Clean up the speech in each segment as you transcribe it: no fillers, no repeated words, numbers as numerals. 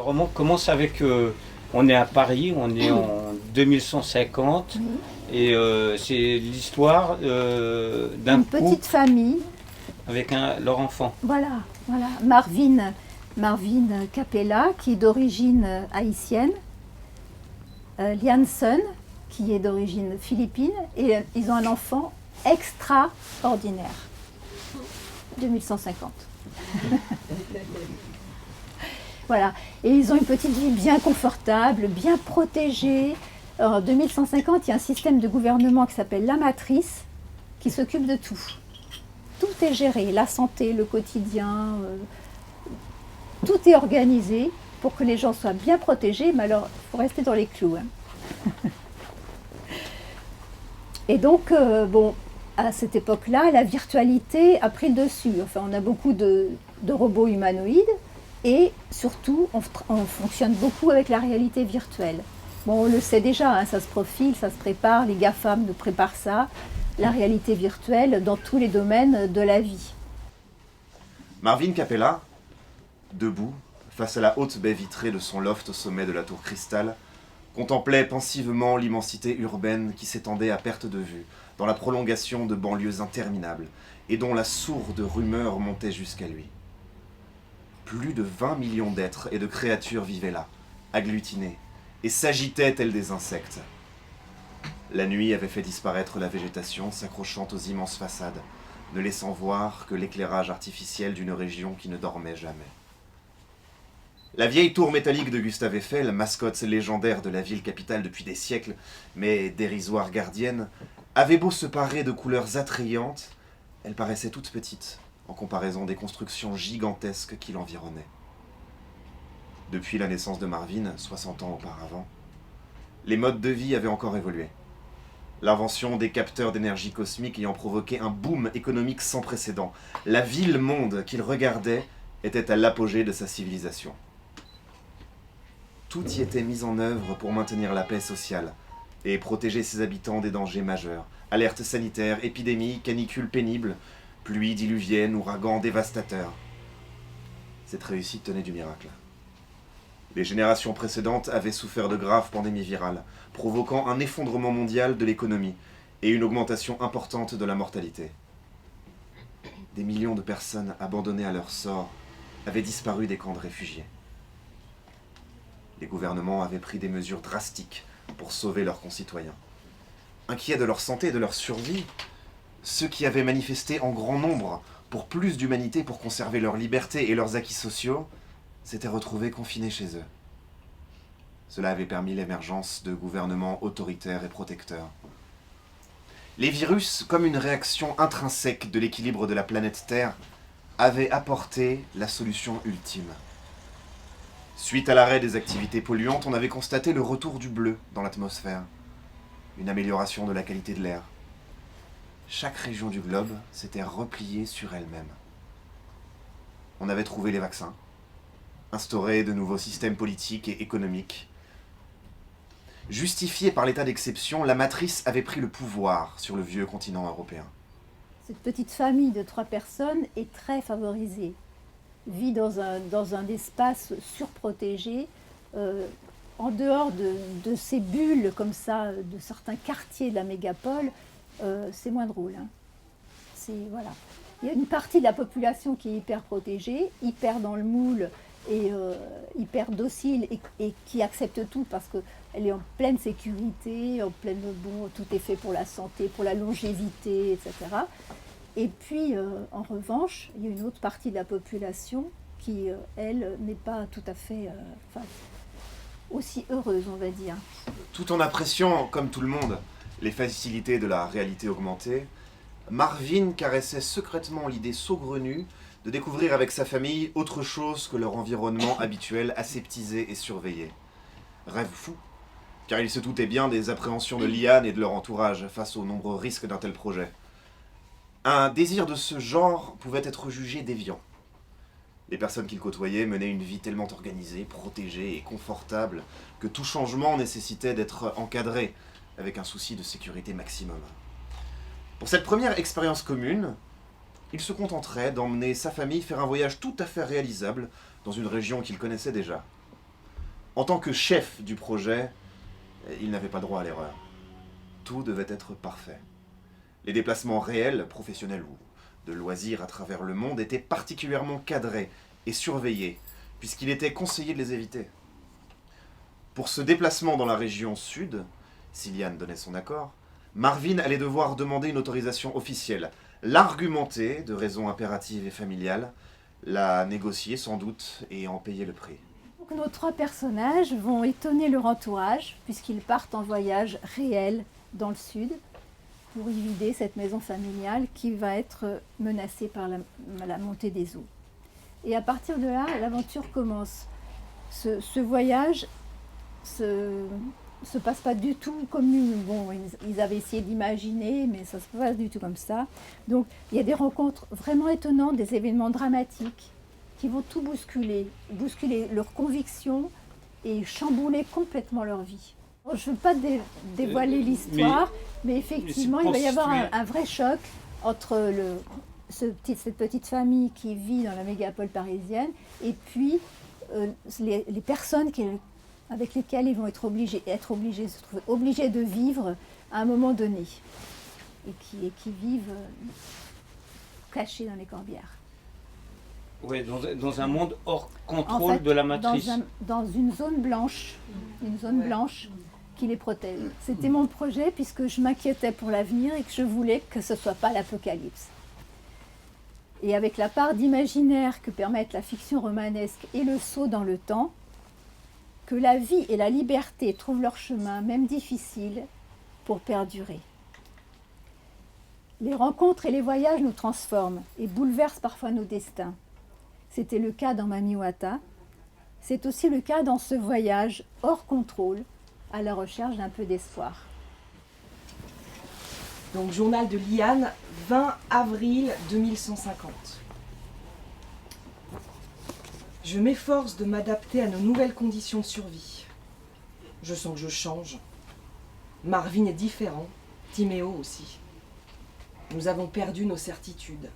Le roman commence avec... on est à Paris, on est en 2150, et c'est l'histoire d'un Une petite couple famille, avec leur enfant. voilà, Marvin Capella, qui est d'origine haïtienne, Lianson, qui est d'origine philippine, et ils ont un enfant extraordinaire. 2150. Voilà. Et ils ont une petite vie bien confortable, bien protégée. En 2150, il y a un système de gouvernement qui s'appelle la matrice, qui s'occupe de tout. Tout est géré, la santé, le quotidien, tout est organisé pour que les gens soient bien protégés, mais alors il faut rester dans les clous. Et donc, à cette époque-là, la virtualité a pris le dessus. Enfin, on a beaucoup de robots humanoïdes et surtout, on fonctionne beaucoup avec la réalité virtuelle. Bon, on le sait déjà, hein, ça se profile, ça se prépare, les GAFAM nous préparent ça, la réalité virtuelle dans tous les domaines de la vie. Marvin Capella, debout, face à la haute baie vitrée de son loft au sommet de la tour Cristal, contemplait pensivement l'immensité urbaine qui s'étendait à perte de vue, dans la prolongation de banlieues interminables, et dont la sourde rumeur montait jusqu'à lui. Plus de 20 millions d'êtres et de créatures vivaient là, agglutinés, et s'agitaient tels des insectes. La nuit avait fait disparaître la végétation, s'accrochant aux immenses façades, ne laissant voir que l'éclairage artificiel d'une région qui ne dormait jamais. La vieille tour métallique de Gustave Eiffel, mascotte légendaire de la ville capitale depuis des siècles, mais dérisoire gardienne, avait beau se parer de couleurs attrayantes, elle paraissait toute petite en comparaison des constructions gigantesques qui l'environnaient. Depuis la naissance de Marvin, 60 ans auparavant, les modes de vie avaient encore évolué. L'invention des capteurs d'énergie cosmique ayant provoqué un boom économique sans précédent, la ville-monde qu'il regardait était à l'apogée de sa civilisation. Tout y était mis en œuvre pour maintenir la paix sociale et protéger ses habitants des dangers majeurs. Alertes sanitaires, épidémies, canicules pénibles, pluies diluviennes, ouragans dévastateurs. Cette réussite tenait du miracle. Les générations précédentes avaient souffert de graves pandémies virales, provoquant un effondrement mondial de l'économie et une augmentation importante de la mortalité. Des millions de personnes abandonnées à leur sort avaient disparu des camps de réfugiés. Les gouvernements avaient pris des mesures drastiques pour sauver leurs concitoyens. Inquiets de leur santé et de leur survie, ceux qui avaient manifesté en grand nombre pour plus d'humanité pour conserver leur liberté et leurs acquis sociaux s'étaient retrouvés confinés chez eux. Cela avait permis l'émergence de gouvernements autoritaires et protecteurs. Les virus, comme une réaction intrinsèque de l'équilibre de la planète Terre, avaient apporté la solution ultime. Suite à l'arrêt des activités polluantes, on avait constaté le retour du bleu dans l'atmosphère, une amélioration de la qualité de l'air. Chaque région du globe s'était repliée sur elle-même. On avait trouvé les vaccins, instauré de nouveaux systèmes politiques et économiques. Justifiée par l'état d'exception, la matrice avait pris le pouvoir sur le vieux continent européen. Cette petite famille de 3 personnes est très favorisée. Vit dans un espace surprotégé, en dehors de ces bulles comme ça, de certains quartiers de la mégapole, c'est moins drôle. Hein. Voilà. Il y a une partie de la population qui est hyper protégée, hyper dans le moule et hyper docile et qui accepte tout parce qu'elle est en pleine sécurité, tout est fait pour la santé, pour la longévité, etc. Et puis, en revanche, il y a une autre partie de la population qui, elle, n'est pas tout à fait aussi heureuse, on va dire. Tout en appréciant, comme tout le monde, les facilités de la réalité augmentée, Marvin caressait secrètement l'idée saugrenue de découvrir avec sa famille autre chose que leur environnement habituel aseptisé et surveillé. Rêve fou, car il se doutait bien des appréhensions de Liane et de leur entourage face aux nombreux risques d'un tel projet. Un désir de ce genre pouvait être jugé déviant. Les personnes qu'il côtoyait menaient une vie tellement organisée, protégée et confortable que tout changement nécessitait d'être encadré avec un souci de sécurité maximum. Pour cette première expérience commune, il se contenterait d'emmener sa famille faire un voyage tout à fait réalisable dans une région qu'il connaissait déjà. En tant que chef du projet, il n'avait pas droit à l'erreur. Tout devait être parfait. Les déplacements réels, professionnels ou de loisirs à travers le monde étaient particulièrement cadrés et surveillés, puisqu'il était conseillé de les éviter. Pour ce déplacement dans la région sud, si Liane donnait son accord, Marvin allait devoir demander une autorisation officielle, l'argumenter de raisons impératives et familiales, la négocier sans doute et en payer le prix. Donc, nos 3 personnages vont étonner leur entourage puisqu'ils partent en voyage réel dans le sud pour y vider cette maison familiale qui va être menacée par la montée des eaux. Et à partir de là, l'aventure commence. Ce voyage se passe pas du tout comme ils avaient essayé d'imaginer, mais ça se passe pas du tout comme ça. Donc il y a des rencontres vraiment étonnantes, des événements dramatiques qui vont tout bousculer leurs convictions et chambouler complètement leur vie. Je ne veux pas dévoiler l'histoire, mais effectivement, il va y avoir un vrai choc entre cette petite famille qui vit dans la mégapole parisienne et puis les personnes avec lesquelles ils vont être obligés se trouver obligés de vivre à un moment donné et qui vivent cachés dans les corbières. Oui, dans un monde hors contrôle en fait, de la matrice. Dans une zone blanche, qui les protège. C'était mon projet puisque je m'inquiétais pour l'avenir et que je voulais que ce ne soit pas l'apocalypse. Et avec la part d'imaginaire que permettent la fiction romanesque et le saut dans le temps, que la vie et la liberté trouvent leur chemin, même difficile, pour perdurer. Les rencontres et les voyages nous transforment et bouleversent parfois nos destins. C'était le cas dans Mami Wata. C'est aussi le cas dans ce voyage hors contrôle à la recherche d'un peu d'espoir. Donc, journal de Liane, 20 avril 2150. Je m'efforce de m'adapter à nos nouvelles conditions de survie. Je sens que je change. Marvin est différent, Timéo aussi. Nous avons perdu nos certitudes.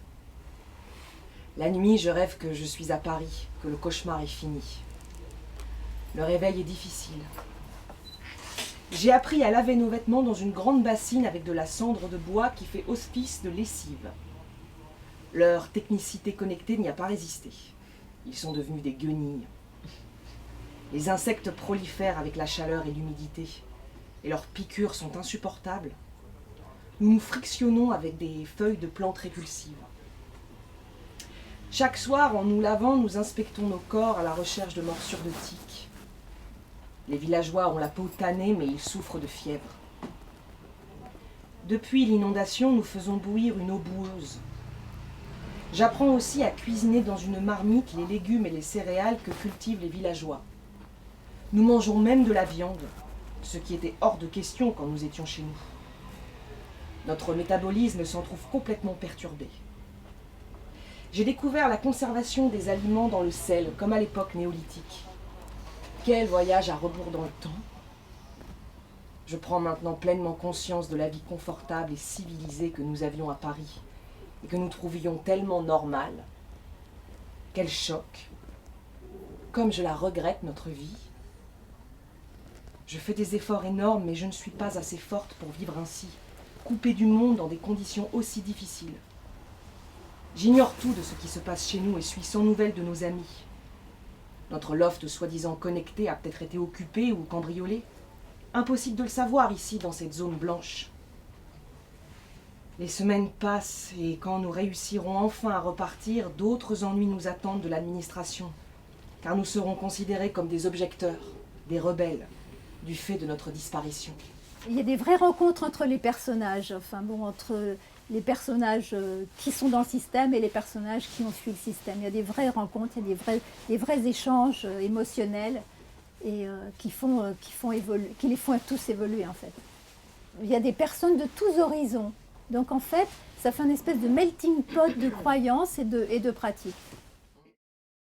La nuit, je rêve que je suis à Paris, que le cauchemar est fini. Le réveil est difficile. J'ai appris à laver nos vêtements dans une grande bassine avec de la cendre de bois qui fait hospice de lessive. Leur technicité connectée n'y a pas résisté. Ils sont devenus des guenilles. Les insectes prolifèrent avec la chaleur et l'humidité, et leurs piqûres sont insupportables. Nous nous frictionnons avec des feuilles de plantes répulsives. Chaque soir, en nous lavant, nous inspectons nos corps à la recherche de morsures de tiques. Les villageois ont la peau tannée, mais ils souffrent de fièvre. Depuis l'inondation, nous faisons bouillir une eau boueuse. J'apprends aussi à cuisiner dans une marmite les légumes et les céréales que cultivent les villageois. Nous mangeons même de la viande, ce qui était hors de question quand nous étions chez nous. Notre métabolisme s'en trouve complètement perturbé. J'ai découvert la conservation des aliments dans le sel, comme à l'époque néolithique. Quel voyage à rebours dans le temps! Je prends maintenant pleinement conscience de la vie confortable et civilisée que nous avions à Paris et que nous trouvions tellement normale. Quel choc! Comme je la regrette, notre vie. Je fais des efforts énormes, mais je ne suis pas assez forte pour vivre ainsi, coupée du monde dans des conditions aussi difficiles. J'ignore tout de ce qui se passe chez nous et suis sans nouvelles de nos amis. Notre loft soi-disant connecté a peut-être été occupé ou cambriolé. Impossible de le savoir ici, dans cette zone blanche. Les semaines passent et quand nous réussirons enfin à repartir, d'autres ennuis nous attendent de l'administration, car nous serons considérés comme des objecteurs, des rebelles, du fait de notre disparition. Il y a des vraies rencontres entre les personnages, entre les personnages qui sont dans le système et les personnages qui ont fui le système. Il y a des vraies rencontres, il y a des vrais échanges émotionnels et qui les font tous évoluer en fait. Il y a des personnes de tous horizons. Donc en fait, ça fait une espèce de melting pot de croyances et de pratiques.